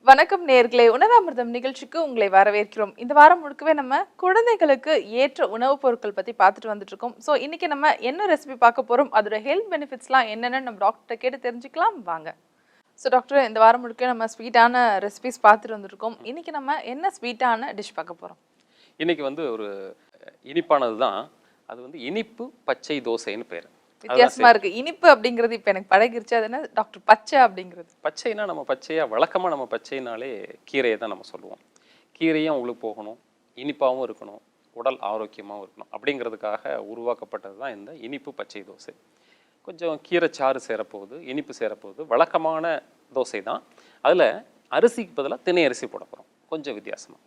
வணக்கம் நேயர்களே, உணவமிர்தம் நிகழ்ச்சிக்கு உங்களை வரவேற்கிறோம். இந்த வாரம் முழுக்கவே நம்ம குழந்தைகளுக்கு ஏற்ற உணவுப் பொருட்கள் பத்தி பார்த்துட்டு வந்துட்டு இருக்கோம். ஸோ இன்னைக்கு நம்ம என்ன ரெசிபி பார்க்க போறோம், அதோட ஹெல்த் பெனிஃபிட்ஸ்லாம் என்னென்னு நம்ம டாக்டர்கிட்ட கேட்டு தெரிஞ்சுக்கலாம் வாங்க. ஸோ டாக்டர், இந்த வாரம் முழுக்க நம்ம ஸ்வீட்டான ரெசிபிஸ் பார்த்துட்டு வந்துருக்கோம். இன்னைக்கு நம்ம என்ன ஸ்வீட்டான டிஷ் பார்க்க போறோம்? இன்னைக்கு ஒரு இனிப்பானது தான். அது இனிப்பு பச்சை தோசைன்னு பேர். வித்தியாசமா இருக்கு. இனிப்பு அப்படிங்கிறது இப்ப எனக்கு பழகிருச்சு. அது என்ன டாக்டர் பச்சை அப்படிங்கிறது? பச்சைனா நம்ம பச்சையா வழக்கமா நம்ம பச்சைனாலே கீரையை தான் நம்ம சொல்லுவோம். கீரையும் உங்களுக்கு போகணும், இனிப்பாகவும் இருக்கணும், உடல் ஆரோக்கியமாகவும் இருக்கணும் அப்படிங்கிறதுக்காக உருவாக்கப்பட்டது தான் இந்த இனிப்பு பச்சை தோசை. கொஞ்சம் கீரை சாறு சேரப்போகுது, இனிப்பு சேரப்போகுது. வழக்கமான தோசை தான். அதில் அரிசிக்கு பதிலாக திணை அரிசி போட போகிறோம். கொஞ்சம் வித்தியாசமாக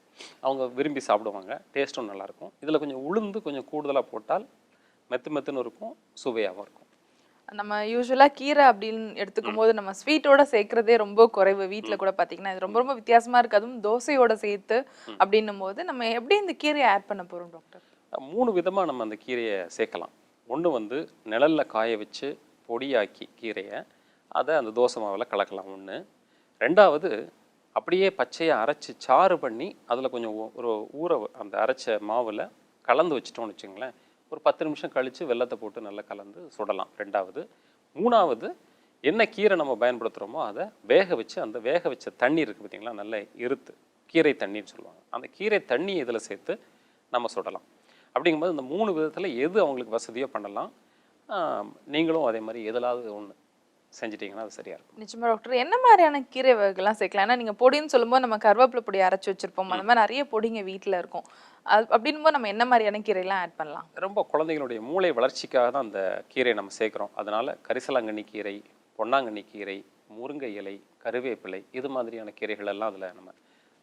அவங்க விரும்பி சாப்பிடுவாங்க. டேஸ்ட்டும் நல்லாயிருக்கும். இதில் கொஞ்சம் உளுந்து கொஞ்சம் கூடுதலாக போட்டால் மெத்துன்னு இருக்கும், சுவையாகவும் இருக்கும். நம்ம யூஸ்வலா கீரை அப்படின்னு எடுத்துக்கும் போது நம்ம ஸ்வீட்டோட சேர்க்கறதே ரொம்ப குறைவு. வீட்டில் கூட பார்த்தீங்கன்னா இது ரொம்ப ரொம்ப வித்தியாசமா இருக்கு. அதுவும் தோசையோட சேர்த்து அப்படின்னும் போது நம்ம எப்படி இந்த கீரையை ஆட் பண்ண போறோம் டாக்டர்? 3 விதமாக நம்ம அந்த கீரையை சேர்க்கலாம். ஒன்று நிழல்ல காய வச்சு பொடியாக்கி கீரையை அதை அந்த தோசை மாவில் கலக்கலாம். ஒன்று. ரெண்டாவது, அப்படியே பச்சையாக அரைச்சி சாறு பண்ணி அதில் கொஞ்சம் அந்த அரைச்ச மாவில் கலந்து வச்சிட்டோம்னு வச்சுங்களேன், ஒரு 10 நிமிஷம் கழித்து வெல்லத்தை போட்டு நல்லா கலந்து சுடலாம். ரெண்டாவது. மூணாவது, என்ன கீரை நம்ம பயன்படுத்துகிறோமோ அதை வேக வச்சு அந்த வேக வச்ச தண்ணி இருக்குது பார்த்தீங்களா, நல்ல இருத்து கீரை தண்ணின்னு சொல்லுவாங்க. அந்த கீரை தண்ணி இதில் சேர்த்து நம்ம சுடலாம். அப்படிங்கும்போது இந்த 3 விதத்தில் எது அவங்களுக்கு வசதியோ பண்ணலாம். நீங்களும் அதே மாதிரி எதிலாவது ஒன்று செஞ்சிட்டிங்கன்னா அது சரியாக இருக்கும். நிச்சயமா டாக்டர். என்ன மாதிரியான கீரை வகைகள்லாம் சேர்க்கலாம்? ஏன்னா நீங்கள் பொடின்னு சொல்லும்போது நம்ம கருவேப்பிலை பொடி அரைச்சி வச்சிருப்போம். அந்த மாதிரி நிறைய பொடிங்க வீட்டில் இருக்கும். அப்படின்னும் போது நம்ம என்ன மாதிரியான கீரைலாம் ஆட் பண்ணலாம்? ரொம்ப குழந்தைகளுடைய மூளை வளர்ச்சிக்காக தான் அந்த கீரையை நம்ம சேர்க்குறோம். அதனால் கரிசலாங்கண்ணி கீரை, பொன்னாங்கண்ணி கீரை, முருங்கை இலை, கருவேப்பிலை, இது மாதிரியான கீரைகள் எல்லாம் அதில் நம்ம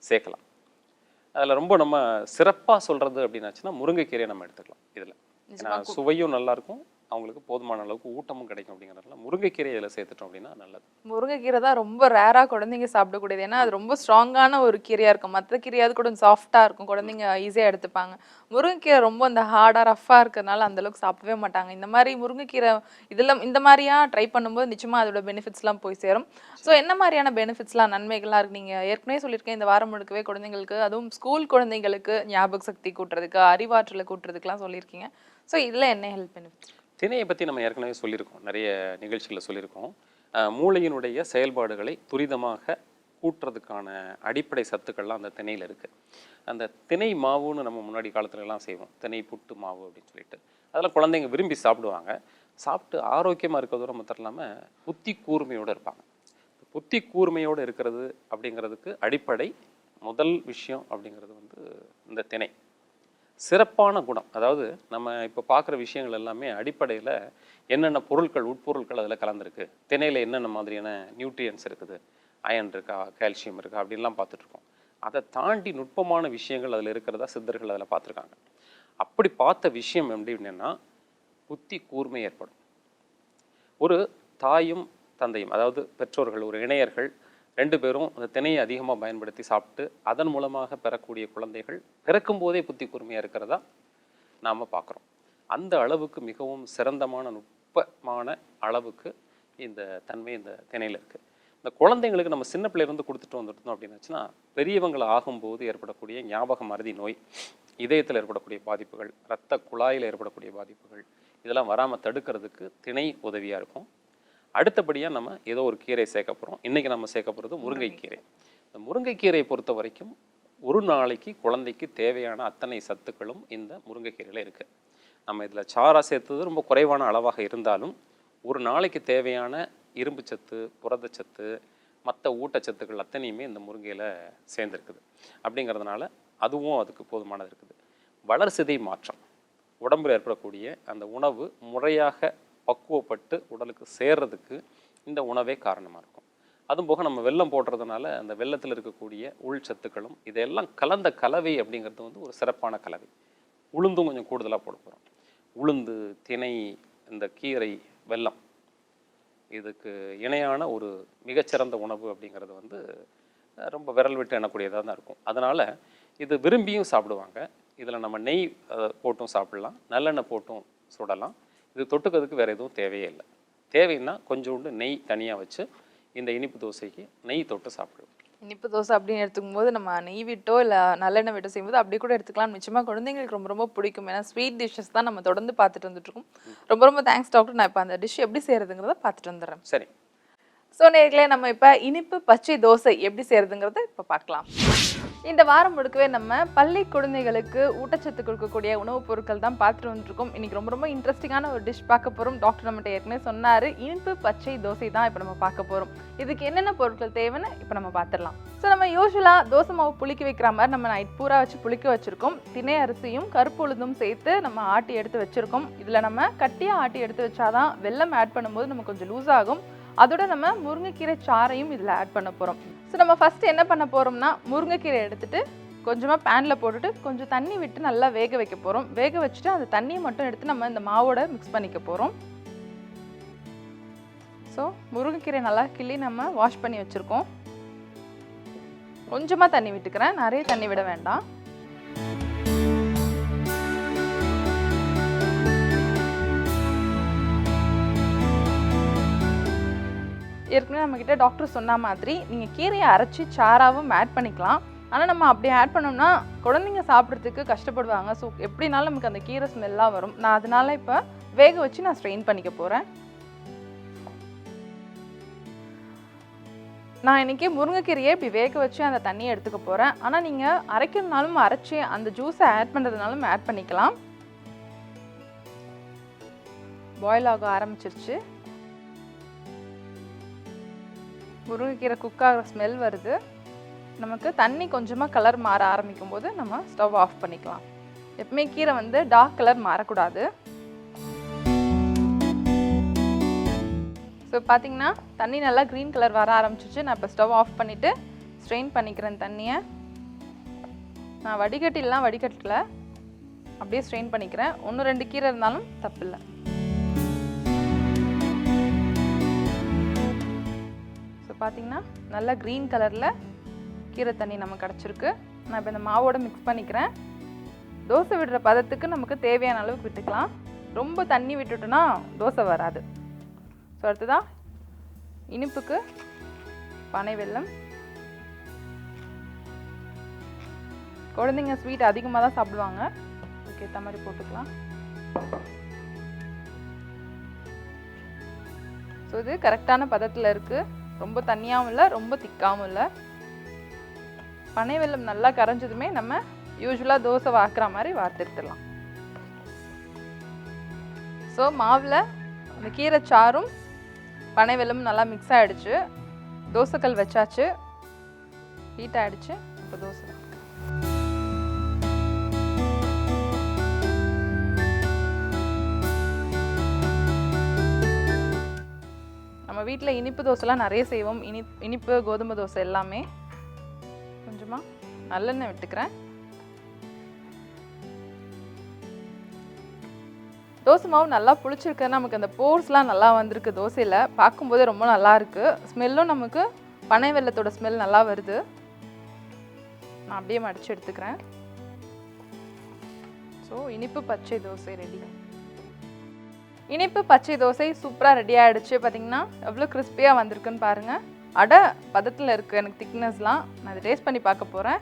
சேர்க்கலாம். அதில் ரொம்ப நம்ம சிறப்பாக சொல்கிறது அப்படின்னாச்சுன்னா முருங்கைக்கீரையை நம்ம எடுத்துக்கலாம். இதில் ஏன்னா சுவையும் நல்லாயிருக்கும், அவங்களுக்கு போதுமான அளவுக்கு ஊட்டமும் கிடைக்கும். அப்படிங்கிறதுனால முருங்கைக்கீரை இதில் சேர்த்துட்டோம் அப்படின்னா நல்லது. முருங்கைக்கீரை தான் ரொம்ப ரேராக குழந்தைங்க சாப்பிடக்கூடியது. ஏன்னா அது ரொம்ப ஸ்ட்ராங்கான ஒரு கீரையாக இருக்கும். மற்ற கீரையாவது கூட சாஃப்டாக இருக்கும், குழந்தைங்க ஈஸியாக எடுத்துப்பாங்க. முருங்கைக்கீரை ரொம்ப அந்த ஹார்டாக ரஃப்பாக இருக்கிறதுனால அந்தளவுக்கு சாப்பிடவே மாட்டாங்க. இந்த மாதிரி முருங்கைக்கீரை இதெல்லாம் இந்த மாதிரியா ட்ரை பண்ணும்போது நிச்சயமாக அதோட பெனிஃபிட்ஸ்லாம் போய் சேரும். ஸோ என்ன மாதிரியான பெனிஃபிட்ஸ்லாம் நன்மைகள்லாம் இருக்கு? நீங்கள் ஏற்கனவே சொல்லியிருக்கேன், இந்த வாரம் முழுக்கவே குழந்தைங்களுக்கு, அதுவும் ஸ்கூல் குழந்தைங்களுக்கு ஞாபக சக்தி கூட்டுறதுக்கு, அறிவாற்றலை கூட்டுறதுக்குலாம் சொல்லியிருக்கீங்க. ஸோ இதில் என்ன ஹெல்ப் பெனிஃபிட்ஸ்? திணையை பற்றி நம்ம ஏற்கனவே சொல்லியிருக்கோம், நிறைய நிகழ்ச்சிகளில் சொல்லியிருக்கோம். மூளையினுடைய செயல்பாடுகளை துரிதமாக கூட்டுறதுக்கான அடிப்படை சத்துக்கள்லாம் அந்த திணையில் இருக்குது. அந்த திணை மாவுன்னு நம்ம முன்னாடி காலத்துலலாம் செய்வோம், திணை புட்டு மாவு அப்படின்னு சொல்லிட்டு. அதெல்லாம் குழந்தைங்க விரும்பி சாப்பிடுவாங்க. சாப்பிட்டு ஆரோக்கியமாக இருக்கிறதோட மட்டும் இல்லாமல் புத்தி கூர்மையோடு இருப்பாங்க. புத்தி கூர்மையோடு இருக்கிறது அப்படிங்கிறதுக்கு அடிப்படை முதல் விஷயம் அப்படிங்கிறது இந்த திணை. சிறப்பான குணம், அதாவது நம்ம இப்போ பார்க்குற விஷயங்கள் எல்லாமே அடிப்படையில் என்னென்ன பொருட்கள், உட்பொருட்கள் அதில் கலந்துருக்கு, திணையில் என்னென்ன மாதிரியான நியூட்ரியன்ஸ் இருக்குது, அயன் இருக்கா, கால்சியம் இருக்கா அப்படின்லாம் பார்த்துட்ருக்கோம். அதை தாண்டி நுட்பமான விஷயங்கள் அதில் இருக்கிறதா சித்தர்கள் அதில் பார்த்துருக்காங்க. அப்படி பார்த்த விஷயம் எப்படின்னா புத்தி கூர்மை ஏற்படும். ஒரு தாயும் தந்தையும், அதாவது பெற்றோர்கள், ஒரு இணையர்கள் 2 பேரும் அந்த திணையை அதிகமாக பயன்படுத்தி சாப்பிட்டு அதன் மூலமாக பெறக்கூடிய குழந்தைகள் பிறக்கும் போதே புத்தி கூர்மையாக இருக்கிறதா நாம் பார்க்குறோம். அந்த அளவுக்கு மிகவும் சிறந்தமான நுட்பமான அளவுக்கு இந்த தன்மை இந்த திணையில் இருக்குது. இந்த குழந்தைங்களுக்கு நம்ம சின்ன பிள்ளையிலேருந்து கொடுத்துட்டு வந்துட்டோம் அப்படின்னாச்சுன்னா, பெரியவங்களை ஆகும்போது ஏற்படக்கூடிய ஞாபக மறதி நோய், இதயத்தில் ஏற்படக்கூடிய பாதிப்புகள், இரத்த குழாயில் ஏற்படக்கூடிய பாதிப்புகள், இதெல்லாம் வராமல் தடுக்கிறதுக்கு திணை உதவியாக இருக்கும். அடுத்தபடியாக நம்ம ஏதோ ஒரு கீரை சேர்க்க போகிறோம். இன்றைக்கி நம்ம சேர்க்க போகிறது முருங்கைக்கீரை. இந்த முருங்கைக்கீரையை பொறுத்த வரைக்கும் ஒரு நாளைக்கு குழந்தைக்கு தேவையான அத்தனை சத்துக்களும் இந்த முருங்கைக்கீரையில் இருக்குது. நம்ம இதில் சாரா சேர்த்தது ரொம்ப குறைவான அளவாக இருந்தாலும் ஒரு நாளைக்கு தேவையான இரும்பு சத்து, புரதச்சத்து, மற்ற ஊட்டச்சத்துக்கள் அத்தனையுமே இந்த முருங்கையில் சேர்ந்துருக்குது. அப்படிங்கிறதுனால அதுவும் அதுக்கு போதுமானது இருக்குது. வளர்சிதை மாற்றம், உடம்பில் ஏற்படக்கூடிய அந்த உணவு முறையாக பக்குவப்பட்டு உடலுக்கு சேர்றதுக்கு இந்த உணவே காரணமாக இருக்கும். அதுவும் போக நம்ம வெல்லம் போடுறதுனால அந்த வெல்லத்தில் இருக்கக்கூடிய உள் சத்துக்களும் இதெல்லாம் கலந்த கலவை அப்படிங்கிறது ஒரு சிறப்பான கலவை. உளுந்தும் கொஞ்சம் கூடுதலாக போட போகிறோம். உளுந்து, திணை, இந்த கீரை, வெல்லம், இதுக்கு இணையான ஒரு மிகச்சிறந்த உணவு அப்படிங்கிறது ரொம்ப விரல் விட்டு எண்ணக்கூடியதாக தான் இருக்கும். அதனால் இது விரும்பியும் சாப்பிடுவாங்க. இதில் நம்ம நெய் போட்டும் சாப்பிடலாம், நல்லெண்ணெய் போட்டும் சுடலாம். இது தொட்டுக்கிறதுக்கு வேறு எதுவும் தேவையே இல்லை. தேவைன்னா கொஞ்சோண்டு நெய் தனியாக வச்சு இந்த இனிப்பு தோசைக்கு நெய் தொட்டு சாப்பிடுவோம். இனிப்பு தோசை அப்படின்னு எடுத்துக்கும்போது நம்ம நெய் விட்டோ இல்லை நல்லெண்ணெய் விட்டோ செய்யும்போது அப்படி கூட எடுத்துக்கலாம். நிச்சயமாக குழந்தைங்களுக்கு ரொம்ப ரொம்ப பிடிக்கும். ஏன்னா ஸ்வீட் டிஷ்ஷஸ் தான் நம்ம தொடர்ந்து பார்த்துட்டு வந்துட்டுருக்கோம். ரொம்ப ரொம்ப தேங்க்ஸ் டாக்டர். நான் இப்போ அந்த டிஷ் எப்படி செய்கிறதுங்கிறத பார்த்துட்டு வந்துடுறேன். சரி. ஸோ நேர்களே, நம்ம இப்போ இனிப்பு பச்சை தோசை எப்படி செய்கிறதுங்கிறத இப்போ பார்க்கலாம். இந்த வாரம் முழுக்கவே நம்ம பள்ளி குழந்தைகளுக்கு ஊட்டச்சத்து கொடுக்கக்கூடிய உணவுப் பொருட்கள் தான் பார்த்துட்டு வந்துருக்கோம். இன்னைக்கு ரொம்ப ரொம்ப இன்ட்ரெஸ்டிங்கான ஒரு டிஷ் பார்க்க போகிறோம். டாக்டர் நம்மகிட்ட ஏற்கனவே சொன்னார், இனிப்பு பச்சை தோசை தான் இப்போ நம்ம பார்க்க போகிறோம். இதுக்கு என்னென்ன பொருட்கள் தேவைன்னு இப்போ நம்ம பார்த்துடலாம். ஸோ நம்ம யூஸ்வலாக தோசை மாவு புளிக்க வைக்கிற மாதிரி நம்ம நைட் பூரா வச்சு புளிக்க வச்சுருக்கோம். திணை அரிசியும் கருப்பு உளுந்தும் சேர்த்து நம்ம ஆட்டி எடுத்து வச்சுருக்கோம். இதில் நம்ம கட்டியாக ஆட்டி எடுத்து வச்சாதான் வெல்லம் ஆட் பண்ணும்போது நம்ம கொஞ்சம் லூஸ் ஆகும். அதோட நம்ம முருங்கைக்கீரை சாறையும் இதில் ஆட் பண்ண போகிறோம். ஸோ நம்ம ஃபஸ்ட்டு என்ன பண்ண போகிறோம்னா, முருங்கைக்கீரை எடுத்துகிட்டு கொஞ்சமாக பேனில் போட்டுட்டு கொஞ்சம் தண்ணி விட்டு நல்லா வேக வைக்க போகிறோம். வேக வச்சுட்டு அந்த தண்ணியை மட்டும் எடுத்து நம்ம இந்த மாவோட மிக்ஸ் பண்ணிக்க போகிறோம். ஸோ முருங்கைக்கீரை நல்லா கிள்ளி நம்ம வாஷ் பண்ணி வச்சுருக்கோம். கொஞ்சமாக தண்ணி விட்டுக்கிறேன், நிறைய தண்ணி விட வேண்டாம். ஏற்கனவே நம்மக்கிட்ட டாக்டர் சொன்ன மாதிரி நீங்கள் கீரையை அரைச்சி சாராவும் ஆட் பண்ணிக்கலாம். ஆனால் நம்ம அப்படி ஆட் பண்ணோம்னா குழந்தைங்க சாப்பிட்றதுக்கு கஷ்டப்படுவாங்க. ஸோ எப்படினாலும் நமக்கு அந்த கீரை ஸ்மெல்லாக வரும். நான் அதனால இப்போ வேக வச்சு நான் ஸ்ட்ரெயின் பண்ணிக்க போகிறேன். நான் இன்றைக்கி முருங்கைக்கீரையை இப்படி வேக வச்சு அந்த தண்ணியை எடுத்துக்க போகிறேன். ஆனால் நீங்கள் அரைக்கிறதுனாலும் அரைச்சி அந்த ஜூஸை ஆட் பண்ணுறதுனாலும் ஆட் பண்ணிக்கலாம். பாயில் ஆக ஆரம்பிச்சிருச்சு. முருங்கைக்கீரை குக் ஆகிற ஸ்மெல் வருது. நமக்கு தண்ணி கொஞ்சமாக கலர் மாற ஆரம்பிக்கும் போது நம்ம ஸ்டவ் ஆஃப் பண்ணிக்கலாம். எப்பவுமே கீரை வந்து டார்க் கலர் மாறக்கூடாது. ஸோ பார்த்தீங்கன்னா தண்ணி நல்லா க்ரீன் கலர் வர ஆரம்பிச்சிச்சு. நான் இப்போ ஸ்டவ் ஆஃப் பண்ணிவிட்டு ஸ்ட்ரெயின் பண்ணிக்கிறேன் தண்ணியை. நான் வடிகட்டல, அப்படியே ஸ்ட்ரெயின் பண்ணிக்கிறேன். 1-2 கீரை இருந்தாலும் தப்பில்லை. பார்த்தீங்கன்னா நல்லா க்ரீன் கலரில் கீரை தண்ணி நமக்கு கிடச்சிருக்கு. நான் இப்போ இந்த மாவோட மிக்ஸ் பண்ணிக்கிறேன். தோசை விடுற பதத்துக்கு நமக்கு தேவையான அளவுக்கு விட்டுக்கலாம். ரொம்ப தண்ணி விட்டுட்டோன்னா தோசை வராது. ஸோ அடுத்ததான் இனிப்புக்கு பனை வெல்லம். குழந்தைங்க ஸ்வீட் அதிகமாக தான் சாப்பிடுவாங்க, அதுக்கேற்ற மாதிரி போட்டுக்கலாம். ஸோ இது கரெக்டான பதத்தில் இருக்குது. ரொம்ப தண்ணியாகவும் இல்லை, ரொம்ப திக்காகவும் இல்லை. பனை வெல்லம் நல்லா கரைஞ்சதுமே நம்ம யூஸ்வலாக தோசை வாக்குற மாதிரி வார்த்தெடுத்துடலாம். ஸோ மாவில் அந்த கீரை சாறும் பனை வெல்லமும் நல்லா மிக்ஸ் ஆகிடுச்சு. தோசைக்கல் வச்சாச்சு, ஹீட் ஆகிடுச்சு. இப்போ தோசை நம்ம வீட்டில் இனிப்பு தோசைலாம் நிறைய செய்வோம். இனிப்பு கோதுமை தோசை எல்லாமே. கொஞ்சமாக நல்லெண்ணெய் விட்டுக்கிறேன். தோசை மாவு நல்லா புளிச்சிருக்கு. நமக்கு அந்த போர்ஸ்லாம் நல்லா வந்திருக்கு தோசையில். பார்க்கும்போதே ரொம்ப நல்லா இருக்குது. ஸ்மெல்லும் நமக்கு பனை வெல்லத்தோட ஸ்மெல் நல்லா வருது. நான் அப்படியே மடித்து எடுத்துக்கிறேன். ஸோ இனிப்பு பச்சை தோசை ரெடி. இனிப்பு பச்சை தோசை சூப்பராக ரெடி ஆகிடுச்சு. பார்த்தீங்கன்னா எவ்வளோ கிறிஸ்பியாக வந்திருக்குன்னு பாருங்கள். அடை பதத்தில் இருக்குது எனக்கு திக்னஸ்லாம். நான் அதை டேஸ்ட் பண்ணி பார்க்க போகிறேன்.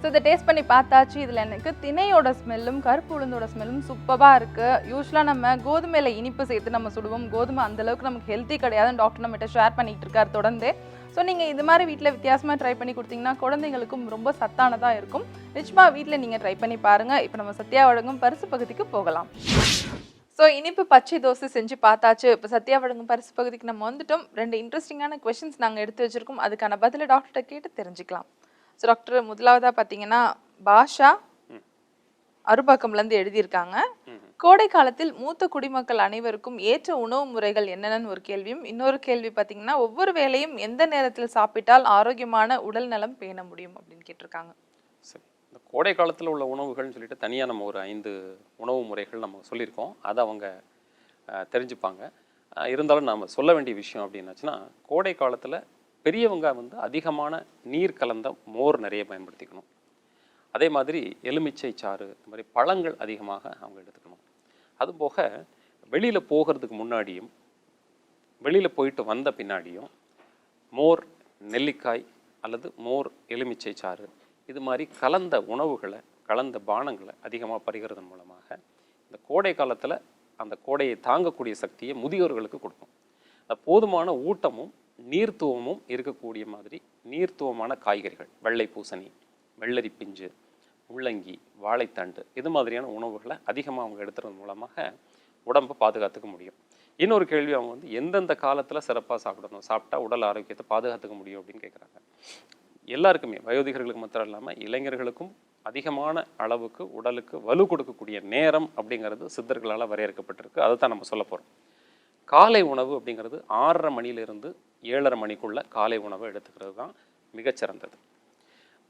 ஸோ இதை டேஸ்ட் பண்ணி பார்த்தாச்சு. இதில் எனக்கு திணையோட ஸ்மெல்லும் கருப்பு உளுந்தோட ஸ்மெல்லும் சூப்பராக இருக்குது. யூஸ்வலாக நம்ம கோதுமையில் இனிப்பு சேர்த்து நம்ம சுடுவோம். கோதுமை அந்தளவுக்கு நமக்கு ஹெல்த்தி கிடையாதுன்னு டாக்டர் நம்மகிட்ட ஷேர் பண்ணிகிட்டு இருக்கார் தொடர்ந்து. ஸோ நீங்கள் இது மாதிரி வீட்டில் வித்தியாசமாக ட்ரை பண்ணி கொடுத்தீங்கன்னா குழந்தைங்களுக்கும் ரொம்ப சத்தானதாக இருக்கும். நிச்சயமாக வீட்டில் நீங்கள் ட்ரை பண்ணி பாருங்கள். இப்போ நம்ம சத்யா வழங்கும் பரிசு பகுதிக்கு போகலாம். ஸோ இனிப்பு பச்சை தோசை செஞ்சு பார்த்தாச்சு. இப்போ சத்யா வழங்கும் பரிசு பகுதிக்கு நம்ம வந்துட்டோம். 2 இன்ட்ரெஸ்டிங்கான கொஷின்ஸ் நாங்கள் எடுத்து வச்சுருக்கோம். அதுக்கான பதிலை டாக்டர்கிட்ட கேட்டு தெரிஞ்சுக்கலாம். ஸோ டாக்டர், முதலாவதாக பார்த்தீங்கன்னா பாஷா அருப்பாக்கம்லேருந்து எழுதியிருக்காங்க. கோடை காலத்தில் மூத்த குடிமக்கள் அனைவருக்கும் ஏற்ற உணவு முறைகள் என்னென்னு ஒரு கேள்வியும், இன்னொரு கேள்வி பார்த்தீங்கன்னா ஒவ்வொரு வேளையும் எந்த நேரத்தில் சாப்பிட்டால் ஆரோக்கியமான உடல் நலம் பேண முடியும் அப்படின்னு கேட்டிருக்காங்க. சரி, இந்த கோடை காலத்தில் உள்ள உணவுகள்னு சொல்லிட்டு தனியாக நம்ம ஒரு 5 உணவு முறைகள் நம்ம சொல்லியிருக்கோம். அதை அவங்க தெரிஞ்சுப்பாங்க. இருந்தாலும் நாம் சொல்ல வேண்டிய விஷயம் அப்படின்னாச்சுன்னா, கோடை காலத்தில் பெரியவங்க வந்து அதிகமான நீர் கலந்த மோர் நிறைய பயன்படுத்திக்கணும். அதே மாதிரி எலுமிச்சை சாறு, இந்த மாதிரி பழங்கள் அதிகமாக அவங்க எடுத்துக்கணும். அதுபோக வெளியில் போகிறதுக்கு முன்னாடியும் வெளியில் போயிட்டு வந்த பின்னாடியும் மோர், நெல்லிக்காய் அல்லது மோர், எலுமிச்சை சாறு இது மாதிரி கலந்த உணவுகளை, கலந்த பானங்களை அதிகமாக பருகிறதன் மூலமாக இந்த கோடை காலத்தில் அந்த கோடையை தாங்கக்கூடிய சக்தியை முதியோர்களுக்கு கொடுக்கும். போதுமான ஊட்டமும் நீர்த்துவமும் இருக்கக்கூடிய மாதிரி நீர்த்துவமான காய்கறிகள், வெள்ளை பூசணி, வெள்ளரி பிஞ்சு, முள்ளங்கி, வாழைத்தண்டு இது மாதிரியான உணவுகளை அதிகமாக அவங்க எடுத்துறது மூலமாக உடம்பை பாதுகாத்துக்க முடியும். இன்னொரு கேள்வி, அவங்க வந்து எந்தெந்த காலத்தில் சிறப்பாக சாப்பிடணும், சாப்பிட்டா உடல் ஆரோக்கியத்தை பாதுகாத்துக்க முடியும் அப்படின்னு கேட்குறாங்க. எல்லாருக்குமே, வயோதிகர்களுக்கு மாத்திரம் இல்லாமல் இளைஞர்களுக்கும் அதிகமான அளவுக்கு உடலுக்கு வலு கொடுக்கக்கூடிய நேரம் அப்படிங்கிறது சித்தர்களால் வரையறுக்கப்பட்டிருக்கு. அதை தான் நம்ம சொல்ல போகிறோம். காலை உணவு அப்படிங்கிறது 6:30 மணிலிருந்து 7:30 மணிக்குள்ள காலை உணவை எடுத்துக்கிறது தான் மிகச்சிறந்தது.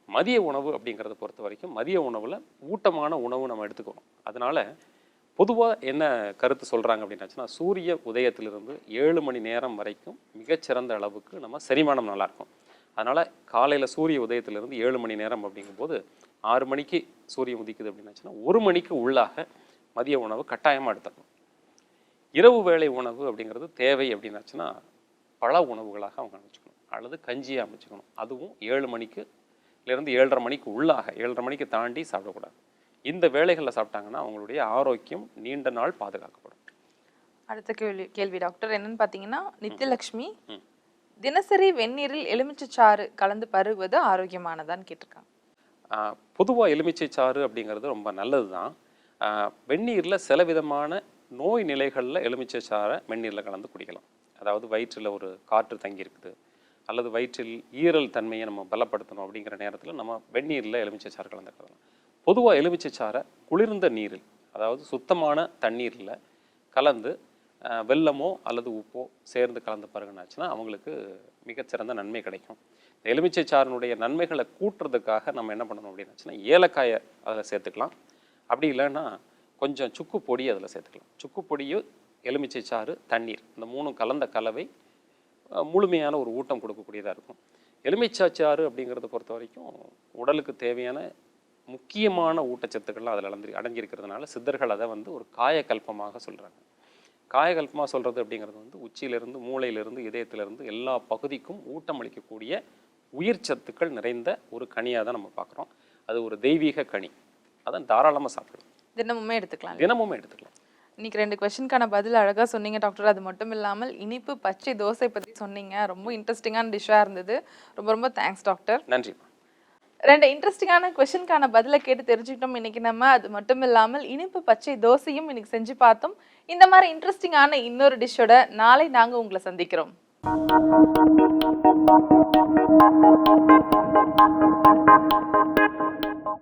மதிய உணவு அப்படிங்கிறத பொறுத்த வரைக்கும் மதிய உணவில் ஊட்டமான உணவு நம்ம எடுத்துக்கணும். அதனால பொதுவாக என்ன கருத்து சொல்கிறாங்க அப்படின்னாச்சுன்னா, சூரிய உதயத்திலிருந்து 7 மணி நேரம் வரைக்கும் மிகச்சிறந்த அளவுக்கு நம்ம செரிமானம் நல்லாயிருக்கும். அதனால் காலையில் சூரிய உதயத்திலிருந்து 7 மணி நேரம் அப்படிங்கும்போது 6 மணிக்கு சூரியன் உதிக்குது அப்படின்னாச்சுன்னா 1 மணிக்கு உள்ளாக மதிய உணவு கட்டாயமாக எடுத்துக்கணும். இரவு வேளை உணவு அப்படிங்கிறது தேவை அப்படின்னாச்சுன்னா பல உணவுகளாக அவங்க அமைச்சுக்கணும், அல்லது கஞ்சியை அமைச்சுக்கணும். அதுவும் 7 மணிக்குலேருந்து 7:30 மணிக்கு உள்ளாக, 7:30 மணிக்கு தாண்டி சாப்பிடக்கூடாது. இந்த வேளைகளில் சாப்பிட்டாங்கன்னா அவங்களுடைய ஆரோக்கியம் நீண்ட நாள் பாதுகாக்கப்படும். அடுத்த கேள்வி டாக்டர் என்னன்னு பார்த்தீங்கன்னா, நித்யலட்சுமி தினசரி வெந்நீரில் எலுமிச்சை சாறு கலந்து பருகுவது ஆரோக்கியமானதான்னு கேட்டிருக்காங்க. பொதுவாக எலுமிச்சை சாறு அப்படிங்கிறது ரொம்ப நல்லது தான். வெந்நீரில் சில விதமான நோய் நிலைகளில் எலுமிச்சை சாறை வெந்நீரில் கலந்து குடிக்கலாம். அதாவது வயிற்றில் ஒரு காற்று தங்கி இருக்குது, அல்லது வயிற்றில் ஈரல் தன்மையை நம்ம பலப்படுத்தணும் அப்படிங்கிற நேரத்தில் நம்ம வெந்நீரில் எலுமிச்சை சாறு கலந்துக்கலாம். பொதுவாக எலுமிச்சை சாறை குளிர்ந்த நீரில், அதாவது சுத்தமான தண்ணீரில் கலந்து வெல்லமோ அல்லது உப்போ சேர்ந்து கலந்து பருகுனாச்சுன்னா அவங்களுக்கு மிகச்சிறந்த நன்மை கிடைக்கும். இந்த எலுமிச்சை சாறினுடைய நன்மைகளை கூட்டுறதுக்காக நம்ம என்ன பண்ணணும் அப்படின்னாச்சுன்னா, ஏலக்காயை அதில் சேர்த்துக்கலாம். அப்படி இல்லைன்னா கொஞ்சம் சுக்கு பொடி அதில் சேர்த்துக்கலாம். சுக்கு பொடியும் எலுமிச்சை சாறு, தண்ணீர் இந்த 3 கலந்த கலவை முழுமையான ஒரு ஊட்டம் கொடுக்கக்கூடியதாக இருக்கும். எலுமிச்சை சாறு அப்படிங்கிறத பொறுத்த வரைக்கும் உடலுக்கு தேவையான முக்கியமான ஊட்டச்சத்துக்கள்லாம் அதில் அடங்கியிருக்கிறதுனால சித்தர்கள் அதை வந்து ஒரு காயக்கல்பமாக சொல்கிறாங்க. காயகல்பமாக சொல்கிறது அப்படிங்கிறது வந்து உச்சியிலிருந்து, மூளையிலிருந்து, இதயத்திலிருந்து எல்லா பகுதிக்கும் ஊட்டம் அளிக்கக்கூடிய உயிர் சத்துக்கள் நிறைந்த ஒரு கனியாக தான் நம்ம பார்க்குறோம். அது ஒரு தெய்வீக கனி. அதான் தாராளமாக சாப்பிடலாம், தினமுமே எடுத்துக்கலாம். தினமுமே எடுத்துக்கலாம். இன்னைக்கு 2 கொஸ்டினுக்கான பதில் அழகாக சொன்னீங்க டாக்டர். அது மட்டும் இல்லாமல் இனிப்பு பச்சை தோசை பற்றி சொன்னீங்க. ரொம்ப இன்ட்ரெஸ்டிங்கான டிஷ்ஷாக இருந்தது. ரொம்ப ரொம்ப தேங்க்ஸ் டாக்டர். நன்றி. 2 இன்ட்ரெஸ்டிங்கான கொஸ்டினுக்கான பதிலை கேட்டு தெரிஞ்சுக்கிட்டோம் இன்னைக்கு நம்ம. அது மட்டும் இல்லாமல் இனிப்பு பச்சை தோசையும் இன்னைக்கு செஞ்சு பார்த்தோம். இந்த மாதிரி இன்ட்ரெஸ்டிங்கான இன்னொரு டிஷ்ஷோட நாளை நாங்கள் உங்களை சந்திக்கிறோம்.